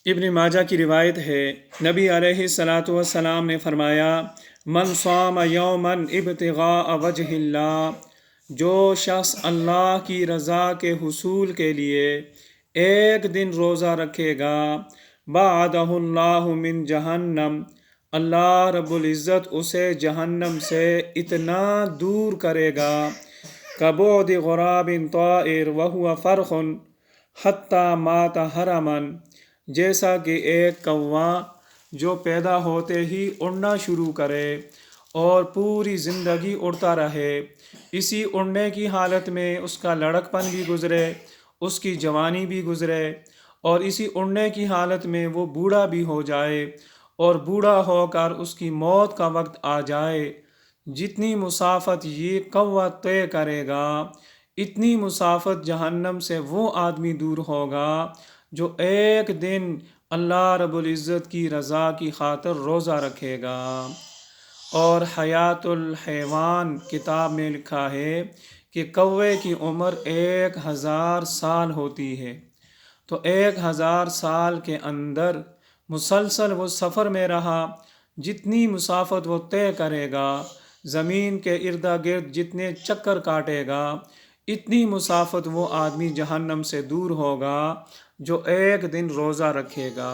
ابن ماجہ کی روایت ہے، نبی علیہ الصلاۃ والسلام نے فرمایا، من صام یومن ابتغاء وجہ اللہ، جو شخص اللہ کی رضا کے حصول کے لیے ایک دن روزہ رکھے گا، بعدہ اللہ من جہنم، اللہ رب العزت اسے جہنم سے اتنا دور کرے گا، کبعد غراب طائر وہو فرخ حتی مات حرما، جیسا کہ ایک کوا جو پیدا ہوتے ہی اڑنا شروع کرے اور پوری زندگی اڑتا رہے، اسی اڑنے کی حالت میں اس کا لڑک پن بھی گزرے، اس کی جوانی بھی گزرے، اور اسی اڑنے کی حالت میں وہ بوڑھا بھی ہو جائے، اور بوڑھا ہو کر اس کی موت کا وقت آ جائے، جتنی مسافت یہ کوا طے کرے گا اتنی مسافت جہنم سے وہ آدمی دور ہوگا جو ایک دن اللہ رب العزت کی رضا کی خاطر روزہ رکھے گا۔ اور حیات الحیوان کتاب میں لکھا ہے کہ کوے کی عمر 1000 سال ہوتی ہے، تو 1000 سال کے اندر مسلسل وہ سفر میں رہا، جتنی مسافت وہ طے کرے گا، زمین کے ارد گرد جتنے چکر کاٹے گا، اتنی مسافت وہ آدمی جہنم سے دور ہوگا جو ایک دن روزہ رکھے گا۔